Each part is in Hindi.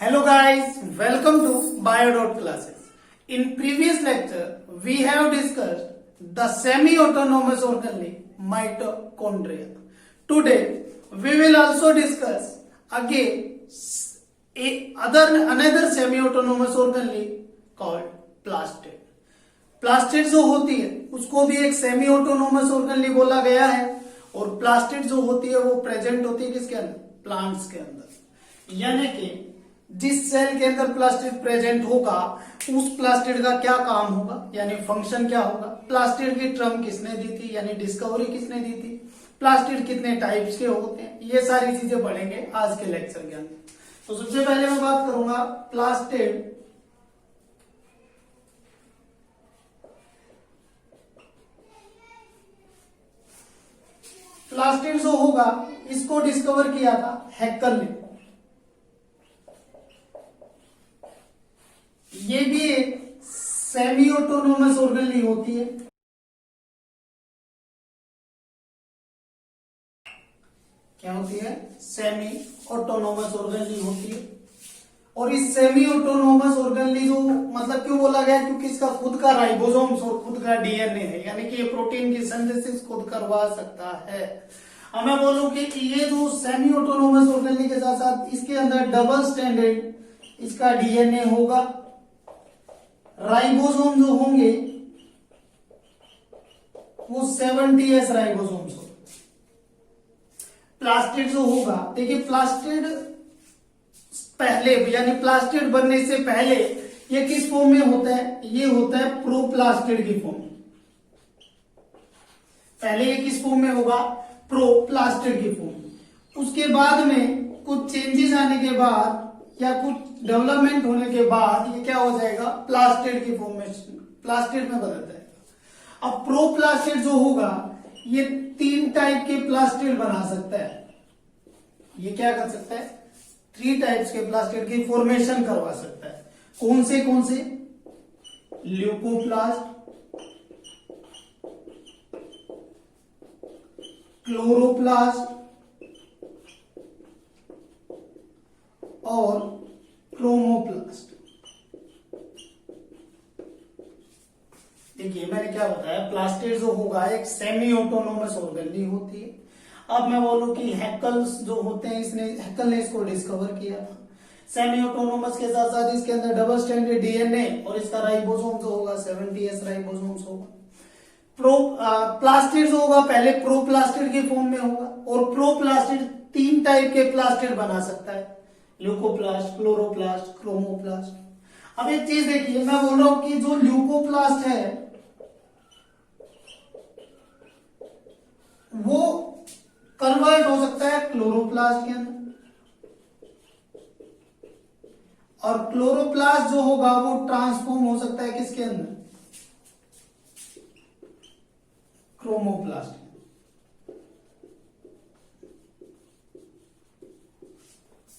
Hello guys, welcome to Bio classes. In previous lecture, we have discussed the semi-autonomous organelle mitochondria. Today, we will also discuss again another semi-autonomous organelle called plastid. Plastid जो होती है उसको भी एक सेमी ऑटोनोमस ऑर्गनली बोला गया है और प्लास्टिड जो होती है वो प्रेजेंट होती है किसके अंदर, प्लांट्स के अंदर। यानी कि जिस सेल के अंदर प्लास्टिड प्रेजेंट होगा उस प्लास्टिड का क्या काम होगा, यानी फंक्शन क्या होगा, प्लास्टिड की टर्म किसने दी थी, यानी डिस्कवरी किसने दी थी, प्लास्टिड कितने टाइप्स के होते हैं, ये सारी चीजें पढ़ेंगे आज के लेक्चर के अंदर। तो सबसे पहले मैं बात करूंगा प्लास्टिड। प्लास्टिड जो होगा इसको डिस्कवर किया था हैक्कल ने। ये भी एक सेमी ऑटोनोमस ऑर्गनली होती है। क्या होती है? सेमी ऑटोनोमस ऑर्गनली होती है। और इस सेमी ऑटोनोमस ऑर्गनली जो मतलब क्यों बोला गया, क्योंकि इसका खुद का राइबोसोम्स और खुद का डीएनए है, यानी कि ये प्रोटीन की सिंथेसिस खुद करवा सकता है। अब मैं बोलूं कि ये जो सेमी ऑटोनोमस ऑर्गनली के साथ साथ इसके अंदर डबल स्टैंडर्ड इसका डीएनए होगा, राइबोसोम जो होंगे वो 70S राइबोसोम्स होंगे। प्लास्टिड जो होगा, देखिए प्लास्टिड पहले यानी प्लास्टिड बनने से पहले ये किस फॉर्म में होता है, ये होता है प्रोप्लास्टिड की फॉर्म। पहले ये किस फॉर्म में होगा, प्रोप्लास्टिड की फॉर्म। उसके बाद में कुछ चेंजेस आने के बाद या कुछ डेवलपमेंट होने के बाद ये क्या हो जाएगा, प्लास्टिड की फॉर्मेशन, प्लास्टिड में बदल जाएगा। अब प्रोप्लास्टिड जो होगा ये 3 टाइप के प्लास्टिड बना सकता है। ये क्या कर सकता है, 3 टाइप्स के प्लास्टिड की फॉर्मेशन करवा सकता है। कौन से कौन से? ल्यूकोप्लास्ट, क्लोरोप्लास्ट और क्रोमोप्लास्ट। देखिए मैंने क्या बताया, प्लास्टिड जो होगा एक सेमी ऑटोनोमस ऑर्गनली होती है। अब मैं बोलूं कि हैकल्स जो होते हैं, हैकल ने इसको डिस्कवर किया था। सेमी ऑटोनोमस के साथ साथ इसके अंदर डबल स्टैंडर्ड डीएनए और इसका राइबोसोम जो होगा 70S राइबोसोम्स होगा। प्लास्टिड जो होगा पहले प्रोप्लास्टिड के फॉर्म में होगा और प्रोप्लास्टिड 3 टाइप के प्लास्टिड बना सकता है, ल्यूकोप्लास्ट, क्लोरोप्लास्ट, क्रोमोप्लास्ट। अब एक चीज देखिए, मैं बोल रहा हूं कि जो ल्यूकोप्लास्ट है वो कन्वर्ट हो सकता है क्लोरोप्लास्ट के अंदर, और क्लोरोप्लास्ट जो होगा वो ट्रांसफॉर्म हो सकता है किसके अंदर, क्रोमोप्लास्ट।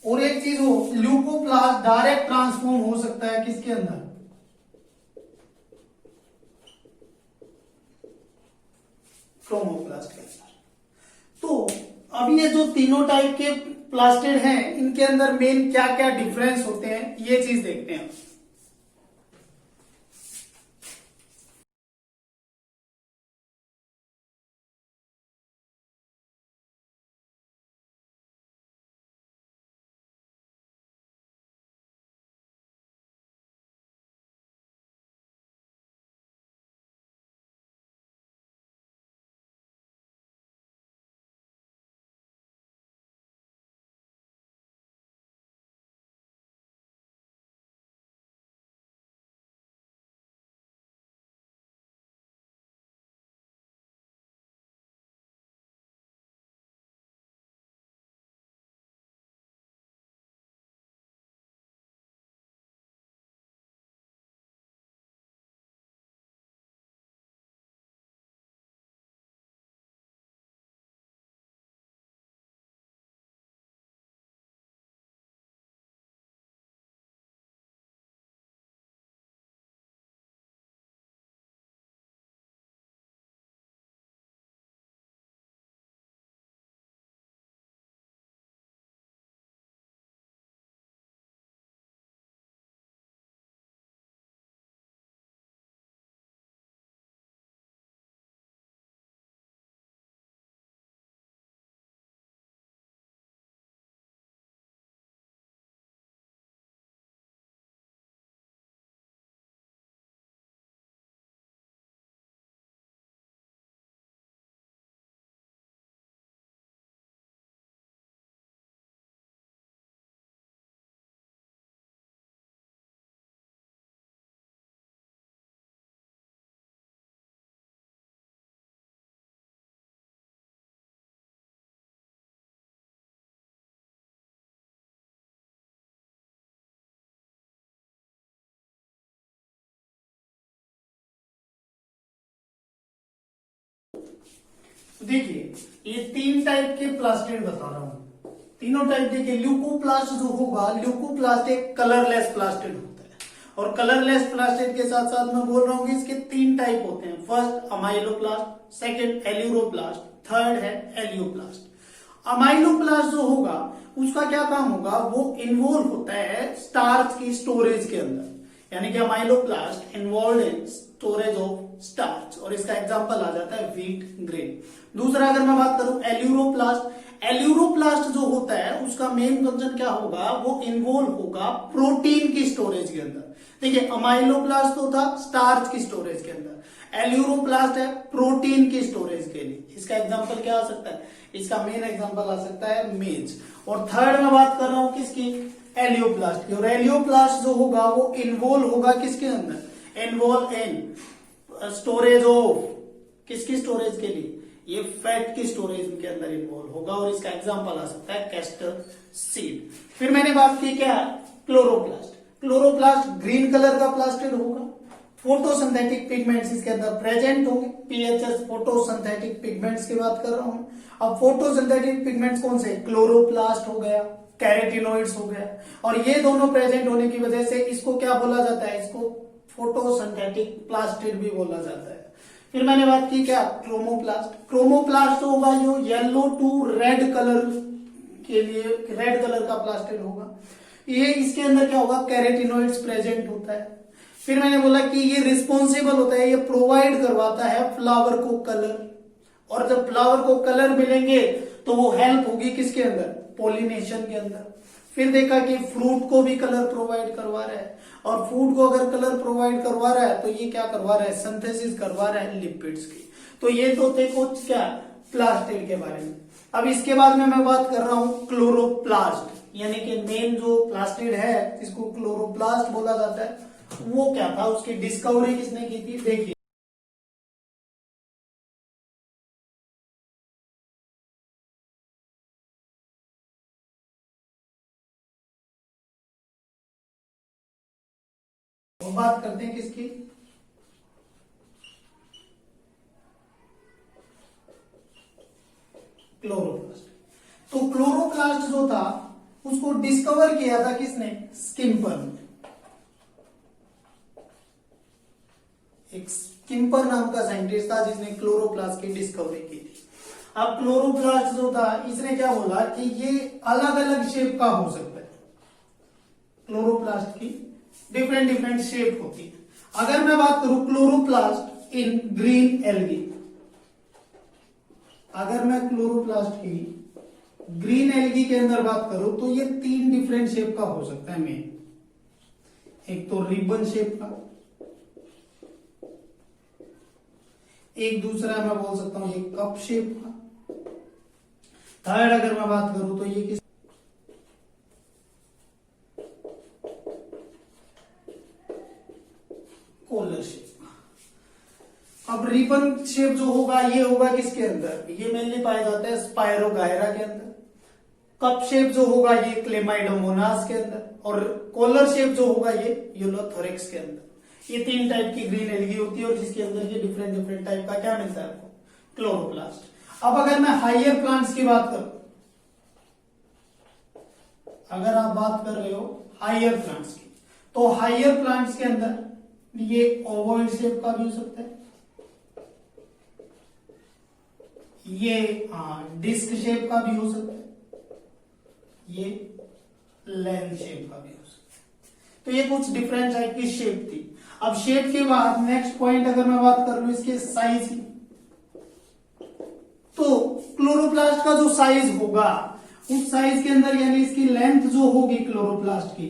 और एक चीज हो, ल्यूकोप्लास्ट डायरेक्ट ट्रांसफॉर्म हो सकता है किसके अंदर, क्रोमोप्लास्ट के अंदर। तो अब ये जो तीनों टाइप के प्लास्टिड हैं इनके अंदर मेन क्या क्या डिफरेंस होते हैं ये चीज देखते हैं। देखिए ये 3 टाइप के प्लास्टिड बता रहा हूं। तीनों टाइप देखिए, ल्यूकोप्लास्ट जो होगा, ल्यूकोप्लास्ट एक कलरलेस प्लास्टिड होता है, और कलरलेस प्लास्टिड के साथ साथ मैं बोल रहा हूँ कि इसके 3 टाइप होते हैं। First amyloplast, second aleuroplast, third है एलियोप्लास्ट। अमाइलोप्लास्ट जो होगा उसका क्या काम होगा, वो इन्वॉल्व होता है स्टार्च की स्टोरेज के अंदर, यानी कि amyloplast involve in storage of starch, और इसका एग्जांपल आ जाता है व्हीट ग्रेन। दूसरा अगर मैं बात करूं एल्यूरोप्लास्ट, एल्यूरोप्लास्ट जो होता है उसका मेन फंक्शन क्या होगा, वो इन्वॉल्व होगा प्रोटीन की स्टोरेज के अंदर। देखिए अमाइलोप्लास्ट तो था स्टार्च की स्टोरेज के अंदर, एल्यूरोप्लास्ट है प्रोटीन की स्टोरेज के लिए। इसका एग्जांपल क्या आ सकता है, इसका मेन एग्जांपल आ सकता है मेज। और थर्ड में बात कर रहा हूं किसकी, एलियोप्लास्ट की, और एलियोप्लास्ट जो होगा वो इन्वॉल्व होगा किसके अंदर, इन्वॉल्व इन स्टोरेज ऑफ, किसकी स्टोरेज के लिए, ये फैट की स्टोरेज के अंदर इन्वॉल्व होगा, और इसका एग्जांपल आ सकता है कैस्टर सीड। फिर मैंने बात की क्या, क्लोरोप्लास्ट। क्लोरोप्लास्ट ग्रीन कलर का प्लास्टिड होगा, फोटोसिंथेटिक पिगमेंट्स इसके अंदर प्रेजेंट होंगे। पीएचएस फोटोसिंथेटिक पिगमेंट्स की बात कर रहा हूं। अब फोटोसिंथेटिक पिगमेंट्स कौन से, क्लोरोप्लास्ट हो गया, कैरेटिनोइड्स हो गया, और ये दोनों प्रेजेंट होने की वजह से इसको क्या बोला जाता है, इसको फोटोसिंथेटिक प्लास्टिड भी बोला जाता है। फिर मैंने बात की क्या, क्रोमोप्लास्ट। क्रोमोप्लास्ट होगा जो येलो टू रेड कलर के लिए, रेड कलर का प्लास्टिड होगा। ये इसके अंदर क्या होगा, कैरेटिनोइड्स प्रेजेंट होता है। फिर मैंने बोला कि ये रिस्पॉन्सिबल होता है, ये प्रोवाइड करवाता है फ्लावर को कलर, और जब फ्लावर को कलर मिलेंगे तो वो हेल्प होगी किसके अंदर, पॉलिनेशन के अंदर। फिर देखा कि फ्रूट को भी कलर प्रोवाइड करवा रहा है, और फूड को अगर कलर प्रोवाइड करवा रहा है तो ये क्या करवा रहा है, सिंथेसिस करवा रहा है लिपिड्स की। तो ये तो थे कुछ क्या प्लास्टिड के बारे में। अब इसके बाद में मैं बात कर रहा हूं क्लोरोप्लास्ट, यानी कि मेन जो प्लास्टिड है जिसको क्लोरोप्लास्ट बोला जाता है, वो क्या था, उसकी डिस्कवरी किसने की थी, देखिए। वो बात करते हैं किसकी, क्लोरोप्लास्ट। तो क्लोरोप्लास्ट जो था उसको डिस्कवर किया था किसने, स्किम्पर ने। एक स्किम्पर नाम का साइंटिस्ट था जिसने क्लोरोप्लास्ट की डिस्कवरी की थी। अब क्लोरोप्लास्ट जो था इसने क्या बोला कि ये अलग अलग शेप का हो सकता है, क्लोरोप्लास्ट की डिफरेंट डिफरेंट शेप होती है। अगर मैं बात करूं क्लोरोप्लास्ट इन ग्रीन एल्गी, अगर मैं क्लोरोप्लास्ट की ग्रीन एल्गी के अंदर बात करूं तो ये 3 डिफरेंट शेप का हो सकता है मेन। एक तो रिबन शेप का, एक दूसरा मैं बोल सकता हूं ये कप शेप का, थर्ड अगर मैं बात करूं तो ये किस कॉलर शेप का। अब रिबन शेप जो होगा ये होगा किसके अंदर, ये मेनली पाया जाता है स्पायरोगायरा के अंदर। कप शेप जो होगा ये क्लेमाइडोमोनास के अंदर, और कॉलर शेप जो होगा ये यूलोथोरेक्स के अंदर। ये 3 टाइप की ग्रीन एल्गी होती है, और जिसके अंदर ये डिफरेंट डिफरेंट टाइप का क्या मिलता है आपको, क्लोरोप्लास्ट। अब अगर मैं हायर प्लांट्स की बात करूं, अगर आप बात कर रहे हो हायर प्लांट्स की, तो हायर प्लांट्स के अंदर ये ओवॉइड शेप का भी हो सकता है, ये डिस्क शेप का भी हो सकता है, ये लेंथ शेप का भी हो सकता है। तो ये कुछ डिफरेंट टाइप की शेप थी। अब शेप के बाद नेक्स्ट पॉइंट अगर मैं बात कर लूं इसके साइज की, तो क्लोरोप्लास्ट का जो साइज होगा उस साइज के अंदर, यानी इसकी लेंथ जो होगी क्लोरोप्लास्ट की,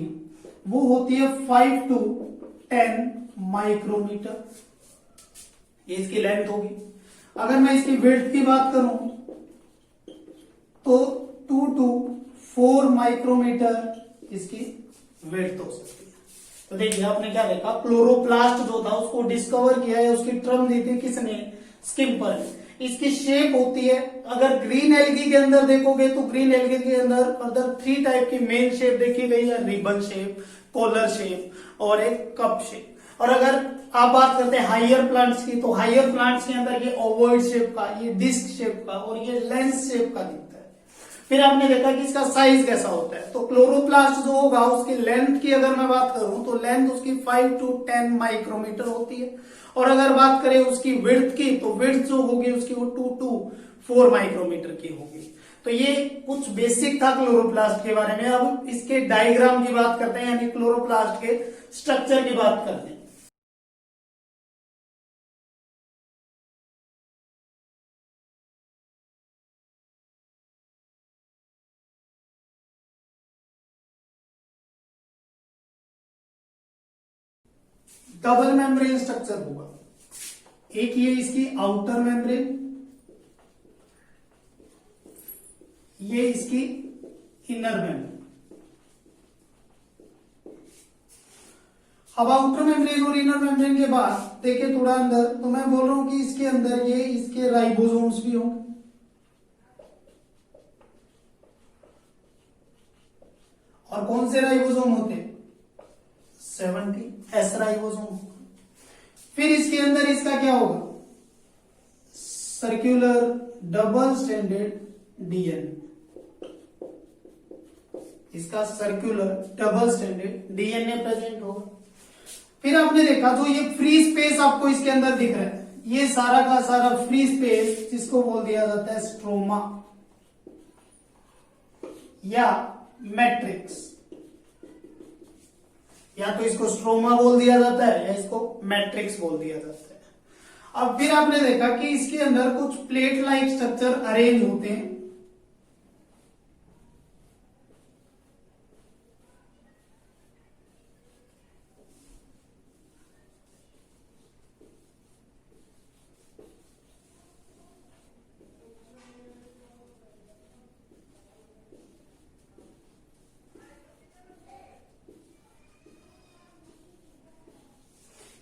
वो होती है 5 to 10 माइक्रोमीटर, ये इसकी लेंथ होगी। अगर मैं इसकी विड्थ की बात करूं तो 2 to 4 माइक्रोमीटर इसकी विड्थ हो सकती है। तो देखिए आपने क्या देखा, क्लोरोप्लास्ट जो था उसको डिस्कवर किया है, उसकी टर्म दी थी किसने, स्किम्पर ने। इसकी शेप होती है, अगर ग्रीन एल्गी के अंदर देखोगे तो ग्रीन एल्गी के अंदर अदर 3 टाइप की मेन शेप देखी गई है, रिबन शेप, कॉलर शेप और एक कप शेप। और अगर आप बात करते हैं हायर प्लांट्स की, तो हायर प्लांट्स के अंदर ये ओवॉइड शेप का, ये डिस्क शेप का और ये लेंस शेप का दिखता है। फिर आपने देखा कि इसका साइज कैसा होता है। तो क्लोरोप्लास्ट जो होगा उसकी लेंथ की अगर मैं बात करूं तो लेंथ उसकी 5 to 10 माइक्रोमीटर होती है, और अगर बात करें उसकी विड्थ की तो विड्थ जो होगी उसकी वो 2 to 4 माइक्रोमीटर की होगी। तो ये कुछ बेसिक था क्लोरोप्लास्ट के बारे में। अब इसके डायग्राम की बात करते हैं, यानी क्लोरोप्लास्ट के स्ट्रक्चर की बात करते हैं। डबल मेम्ब्रेन स्ट्रक्चर होगा। एक ये इसकी आउटर मेम्ब्रेन, ये इसकी इनर मेम्ब्रेन। अब आउटर मेम्ब्रेन और इनर मेम्ब्रेन के बाद देखिए थोड़ा अंदर, तो मैं बोल रहा हूं कि इसके अंदर ये इसके राइबोसोम्स भी होंगे। और कौन से राइबोसोम होते हैं? 70 एस राइबोसोम। फिर इसके अंदर इसका क्या होगा? Circular double standard DNA. इसका circular double standard DNA present होगा। फिर आपने देखा जो ये फ्री स्पेस आपको इसके अंदर दिख रहा है, ये सारा का सारा फ्री स्पेस जिसको बोल दिया जाता है स्ट्रोमा या मैट्रिक्स। या तो इसको स्ट्रोमा बोल दिया जाता है या इसको मैट्रिक्स बोल दिया जाता है। अब फिर आपने देखा कि इसके अंदर कुछ प्लेट लाइक स्ट्रक्चर अरेंज होते हैं।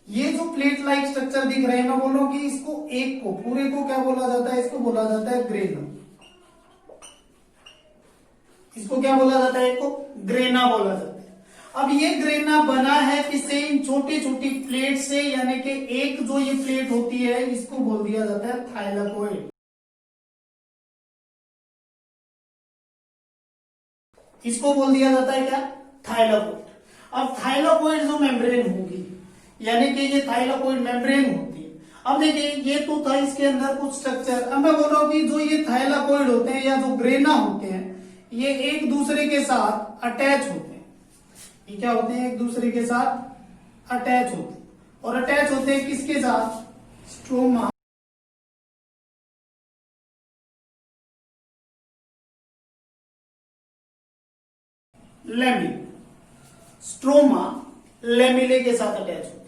ये जो प्लेट लाइक स्ट्रक्चर दिख रहे हैं, मैं बोल रहा हूं कि इसको एक को पूरे को क्या बोला जाता है? इसको बोला जाता है ग्रेना। इसको क्या बोला जाता है? एक को ग्रेना बोला जाता है। अब ये ग्रेना बना है किससे? इन छोटी छोटी प्लेट से, यानी कि एक जो ये प्लेट होती है इसको बोल दिया जाता है थाइलाकोइड। इसको बोल दिया जाता है क्या? थाइलाकोइड। अब थाइलाकोइड जो मेम्ब्रेन होगी, यानी कि ये थाइलाकोइड मेम्ब्रेन होती है। अब देखिए ये तो था इसके अंदर कुछ स्ट्रक्चर। अब मैं बोल रहा हूं कि जो ये थाइलाकोइड होते हैं या जो ग्रेना होते हैं, ये एक दूसरे के साथ अटैच होते हैं। ये क्या होते हैं? एक दूसरे के साथ अटैच होते हैं। और अटैच होते हैं किसके साथ? Stroma lamellae. स्ट्रोमा लेमिले के साथ अटैच होते हैं।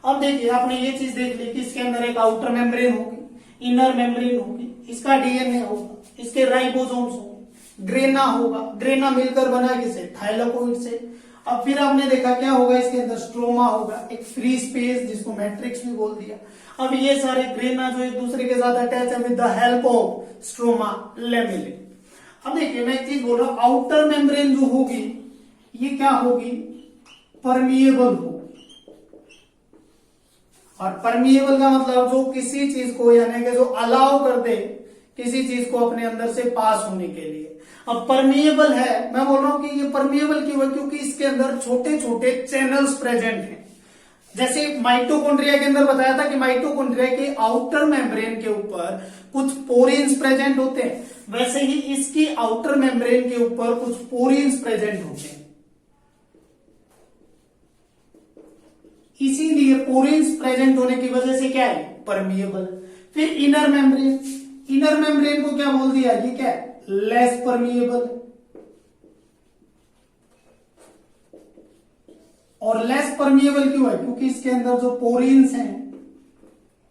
अब देखिए आपने ये चीज देख ली कि इसके अंदर एक आउटर मेम्ब्रेन होगी, इनर मेम्ब्रेन होगी, इसका डीएनए होगा, इसके राइबोसोम्स होंगे, ग्रेना होगा। ग्रेना मिलकर बना किसे? थाइलाकोइड से। अब फिर आपने देखा क्या होगा? इसके अंदर स्ट्रोमा होगा, एक फ्री स्पेस जिसको मैट्रिक्स भी बोल दिया। अब ये सारे ग्रेना जो एक दूसरे के साथ अटैच है with the help of stroma lamellae. अब देखिए मैं एक चीज बोल रहा हूं, आउटर मेम्ब्रेन जो होगी ये क्या होगी? परमिएबल होगी। और परमिएबल का मतलब जो किसी चीज को, यानी कि जो अलाउ कर दे किसी चीज को अपने अंदर से पास होने के लिए। अब परमिएबल है, मैं बोल रहा हूं कि ये परमिएबल क्यों है? क्योंकि इसके अंदर छोटे छोटे चैनल्स प्रेजेंट हैं। जैसे माइटोकॉन्ड्रिया के अंदर बताया था कि माइटोकॉन्ड्रिया के आउटर मेम्ब्रेन के ऊपर कुछ पोरिन्स प्रेजेंट होते हैं, वैसे ही इसकी आउटर मेम्ब्रेन के ऊपर कुछ पोरिन्स प्रेजेंट होते हैं। इसीलिए पोरिन्स प्रेजेंट होने की वजह से क्या है? परमिएबल। फिर इनर मेम्ब्रेन, इनर मेम्ब्रेन को क्या बोल दिया? ये क्या है? Less permeable. और लेस परमिएबल क्यों है? क्योंकि इसके अंदर जो पोरिन्स हैं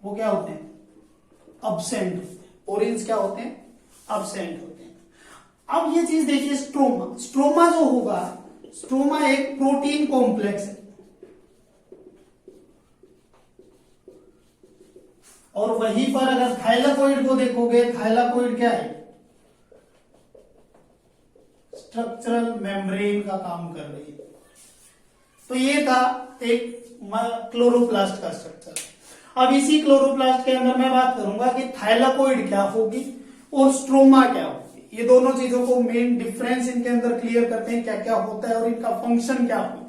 वो क्या होते हैं? अब्सेंट होते हैं। पोरिन्स क्या होते हैं? अब्सेंट होते हैं। अब ये चीज देखिए, स्ट्रोमा। स्ट्रोमा जो होगा, स्ट्रोमा एक प्रोटीन कॉम्प्लेक्स है। और वहीं पर अगर थाइलाकोइड को देखोगे, थाइलाकोइड क्या है? स्ट्रक्चरल मेम्ब्रेन का काम कर रही है। तो ये था एक क्लोरोप्लास्ट का स्ट्रक्चर। अब इसी क्लोरोप्लास्ट के अंदर मैं बात करूंगा कि थाइलाकोइड क्या होगी और स्ट्रोमा क्या होगी। ये दोनों चीजों को मेन डिफरेंस इनके अंदर क्लियर करते हैं, क्या क्या होता है और इनका फंक्शन क्या होता है।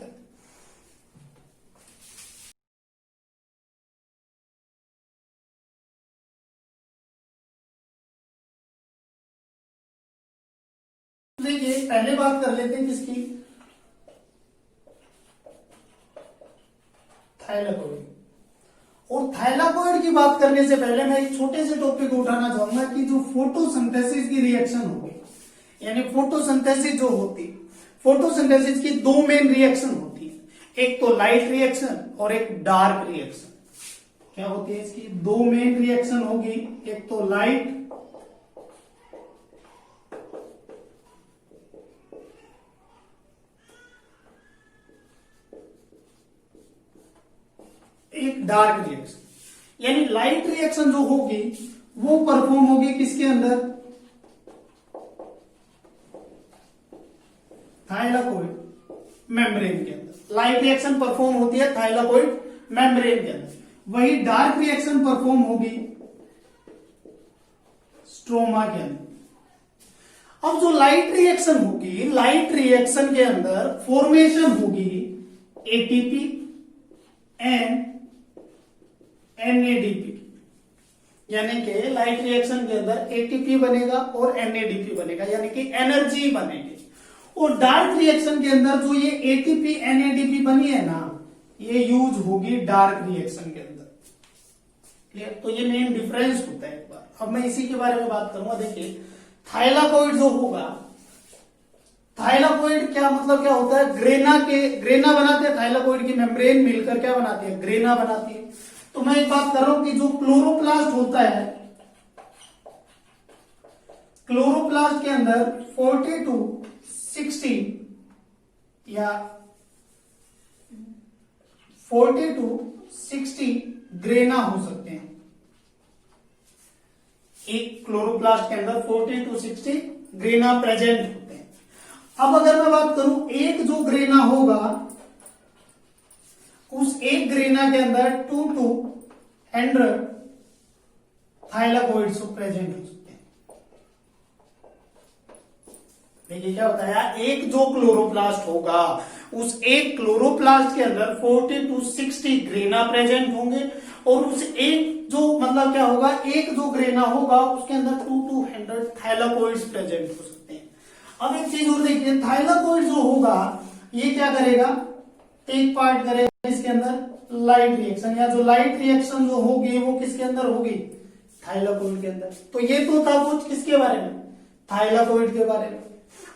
देखिए पहले बात कर लेते हैं किसकी, थाइलाकोइड। और थाइलाकोइड की बात करने से पहले मैं एक छोटे से टॉपिक को उठाना चाहूंगा कि जो फोटोसिंथेसिस की रिएक्शन होगी, यानी फोटोसिंथेसिस जो होती है, फोटोसिंथेसिस की दो मेन रिएक्शन होती है, एक तो लाइट रिएक्शन और एक डार्क रिएक्शन। क्या होती है इसकी दो मेन रिएक्शन होगी, एक तो लाइट एक डार्क रिएक्शन। यानी लाइट रिएक्शन जो होगी वो परफॉर्म होगी किसके अंदर, थाइलाकोइड मेम्ब्रेन के अंदर। लाइट रिएक्शन परफॉर्म होती है थाइलाकोइड मेम्ब्रेन के अंदर, वही डार्क रिएक्शन परफॉर्म होगी स्ट्रोमा के अंदर। अब जो लाइट रिएक्शन होगी, लाइट रिएक्शन के अंदर फॉर्मेशन होगी एटीपी एंड एनएडीपी, यानी कि लाइट रिएक्शन के अंदर एटीपी बनेगा और एनएडीपी बनेगा, यानी कि एनर्जी बनेगी। और डार्क रिएक्शन के अंदर जो ये एटीपी एनएडीपी बनी है ना, ये यूज होगी डार्क रिएक्शन के अंदर। क्लियर? तो ये मेन डिफरेंस होता है। एक बार अब मैं इसी के बारे में बात करूंगा। देखिए थाइलाकोइड जो होगा, थाइलाकोइड क्या मतलब क्या होता है, ग्रेना बनाते हैं, थाइलाकोइड की मेम्ब्रेन मिलकर क्या बनाती है, ग्रेना बनाती है। तो मैं एक बात कर रहा हूं कि जो क्लोरोप्लास्ट होता है, क्लोरोप्लास्ट के अंदर 40 to 60 या 40 to 60 ग्रेना हो सकते हैं। एक क्लोरोप्लास्ट के अंदर 40 to 60 ग्रेना प्रेजेंट होते हैं। अब अगर मैं बात करूं, एक जो ग्रेना होगा, उस एक ग्रेना के अंदर 2 to 100 थाइलाकोइड्स प्रेजेंट हो सकते हैं। देखिए क्या बताया, एक जो क्लोरोप्लास्ट होगा, उस एक क्लोरोप्लास्ट के अंदर 40 to 60 ग्रेना प्रेजेंट होंगे, और उस एक जो मतलब क्या होगा, एक जो ग्रेना होगा उसके अंदर 2 to 100 थाइलाकोइड्स प्रेजेंट हो सकते हैं। अब एक चीज और देखिए, थाइलाकोइड जो होगा ये क्या करेगा, एक पार्ट करेगा इसके अंदर लाइट रिएक्शन, या जो लाइट रिएक्शन जो होगी वो किसके अंदर होगी, थाइलाकोइड के अंदर। तो ये तो था कुछ किसके बारे में, थाइलाकोइड के बारे में।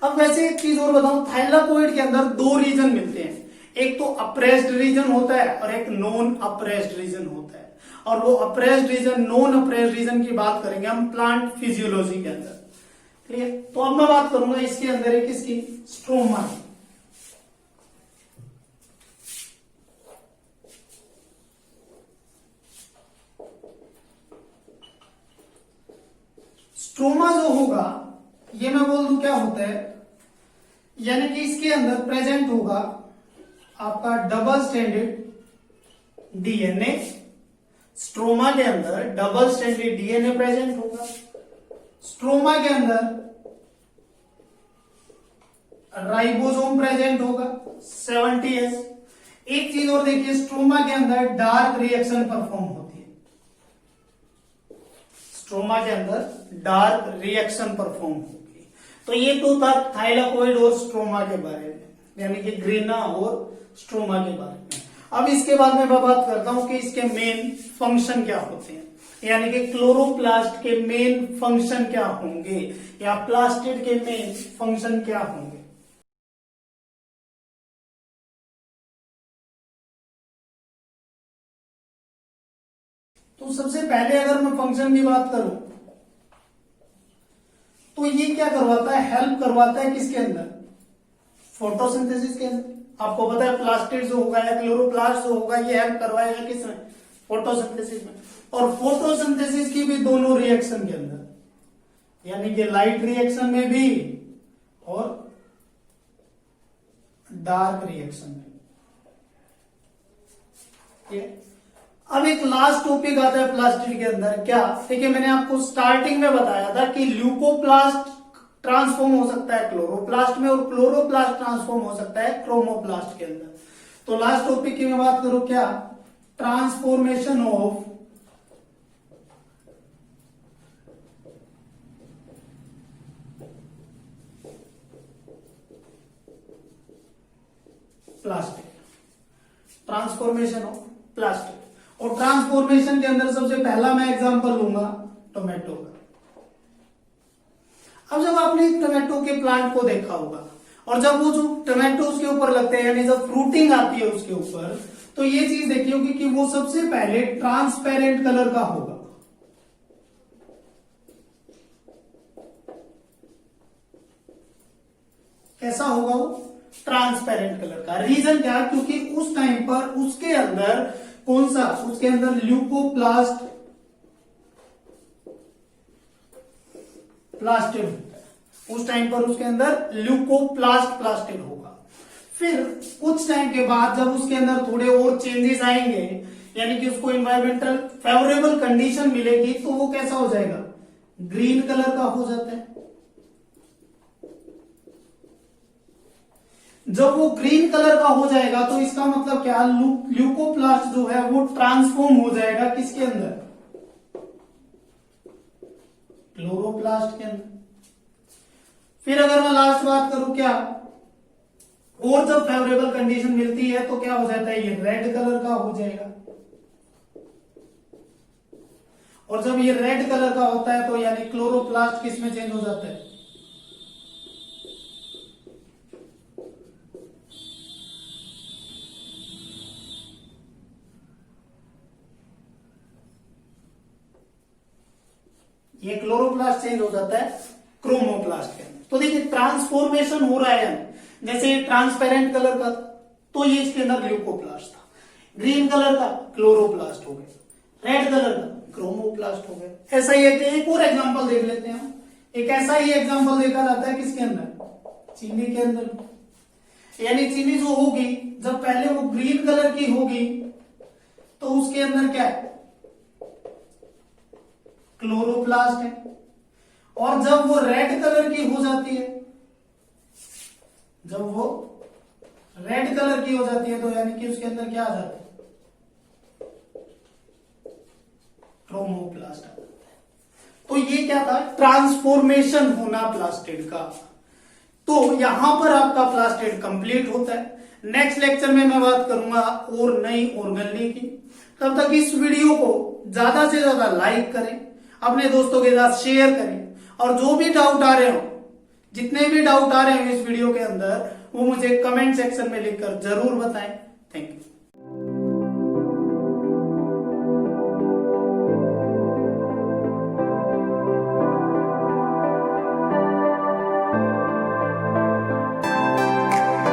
अब वैसे एक चीज और बताऊं, थाइलाकोइड के अंदर दो रीजन मिलते हैं, एक तो अप्रेस्ड रीजन होता है और एक नॉन अप्रेस्ड रीजन होता है। और वो oppressed region, non oppressed region की बात करेंगे हम प्लांट फिजियोलॉजी के अंदर। क्लियर? तो अब मैं बात करूंगा इसके अंदर एक किसकी, स्ट्रोमा। स्ट्रोमा जो होगा, ये मैं बोल दूं क्या होता है, यानी कि इसके अंदर प्रेजेंट होगा आपका डबल स्ट्रैंडेड डीएनए। स्ट्रोमा के अंदर डबल स्ट्रैंडेड डीएनए प्रेजेंट होगा। स्ट्रोमा के अंदर राइबोसोम प्रेजेंट होगा 70S। एक चीज और देखिए, स्ट्रोमा के अंदर डार्क रिएक्शन परफॉर्म होती है। स्ट्रोमा के अंदर डार्क रिएक्शन परफॉर्म होगी। तो ये तो था थाइलाकोइड और स्ट्रोमा के बारे में, यानी कि ग्रेना और स्ट्रोमा के बारे में। अब इसके बाद में मैं बात करता हूं कि इसके मेन फंक्शन क्या होते हैं, यानी कि क्लोरोप्लास्ट के मेन फंक्शन क्या होंगे, या प्लास्टिड के मेन फंक्शन क्या होंगे। तो सबसे पहले अगर मैं फंक्शन की बात करूं, तो ये क्या करवाता है, हेल्प करवाता है किसके अंदर, फोटोसिंथेसिस के अंदर। आपको पता है प्लास्टिड जो होगा या क्लोरोप्लास्ट जो होगा, ये हेल्प करवाएगा किसमें, फोटोसिंथेसिस में। और फोटोसिंथेसिस की भी दोनों रिएक्शन के अंदर, यानी कि लाइट रिएक्शन में भी और डार्क रिएक्शन में। ये अब एक लास्ट टॉपिक आता है प्लास्टिड के अंदर, क्या? देखिए मैंने आपको स्टार्टिंग में बताया था कि ल्यूकोप्लास्ट ट्रांसफॉर्म हो सकता है क्लोरोप्लास्ट में, और क्लोरोप्लास्ट ट्रांसफॉर्म हो सकता है क्रोमोप्लास्ट के अंदर। तो लास्ट टॉपिक की मैं बात करूं, क्या? Transformation of plastic, transformation of plastic. और ट्रांसफॉर्मेशन के अंदर सबसे पहला मैं एग्जांपल लूंगा टोमेटो का। अब जब आपने टोमेटो के प्लांट को देखा होगा, और जब वो जो टोमेटो उसके ऊपर लगते हैं, यानी जब फ्रूटिंग आती है उसके ऊपर, तो ये चीज देखी होगी कि वो सबसे पहले ट्रांसपेरेंट कलर का होगा। कैसा होगा वो? ट्रांसपेरेंट कलर का। रीजन क्या? क्योंकि उस टाइम पर उसके अंदर कौन सा? उसके अंदर ल्यूकोप्लास्ट प्लास्टिड होता है। उस टाइम पर उसके अंदर ल्यूकोप्लास्ट प्लास्टिड होगा। फिर कुछ टाइम के बाद जब उसके अंदर थोड़े और चेंजेस आएंगे, यानी कि उसको एनवायरमेंटल फेवरेबल कंडीशन मिलेगी, तो वो कैसा हो जाएगा? ग्रीन कलर का हो जाता है। जब वो ग्रीन कलर का हो जाएगा तो इसका मतलब क्या? ल्यूकोप्लास्ट जो है वो ट्रांसफॉर्म हो जाएगा किसके अंदर? क्लोरोप्लास्ट के अंदर। फिर अगर मैं लास्ट बात करूं, क्या? और जब फेवरेबल कंडीशन मिलती है तो क्या हो जाता है? ये रेड कलर का हो जाएगा। और जब ये रेड कलर का होता है तो यानी क्लोरोप्लास्ट किस में चेंज हो जाता है? ये क्लोरोप्लास्ट चेंज हो जाता है क्रोमोप्लास्ट के अंदर। तो देखिए ट्रांसफॉर्मेशन हो रहा है, जैसे ट्रांसपेरेंट कलर का तो ये इसके अंदर ल्यूकोप्लास्ट था, ग्रीन कलर का क्लोरोप्लास्ट हो गया, रेड कलर का क्रोमोप्लास्ट हो गया। ऐसा ही एक और एग्जांपल देख लेते हैं हम। एक ऐसा ही एग्जांपल देखा जाता है किसके अंदर? चीनी के अंदर। यानी चीनी जो होगी, जब पहले वो ग्रीन कलर की होगी तो उसके अंदर क्या है? क्लोरोप्लास्ट है। और जब वो रेड कलर की हो जाती है, जब वो रेड कलर की हो जाती है तो यानी कि उसके अंदर क्या आ जाता है? क्रोमोप्लास्ट आ जाता है। तो ये क्या था? ट्रांसफॉर्मेशन होना प्लास्टिड का। तो यहां पर आपका प्लास्टिड कंप्लीट होता है। नेक्स्ट लेक्चर में मैं बात करूंगा और नई ऑर्गेनेल की। तब तक इस वीडियो को ज्यादा से ज्यादा लाइक करें, अपने दोस्तों के साथ शेयर करें, और जो भी डाउट आ रहे हो, जितने भी डाउट आ रहे हो इस वीडियो के अंदर, वो मुझे कमेंट सेक्शन में लिखकर जरूर बताएं। Thank you.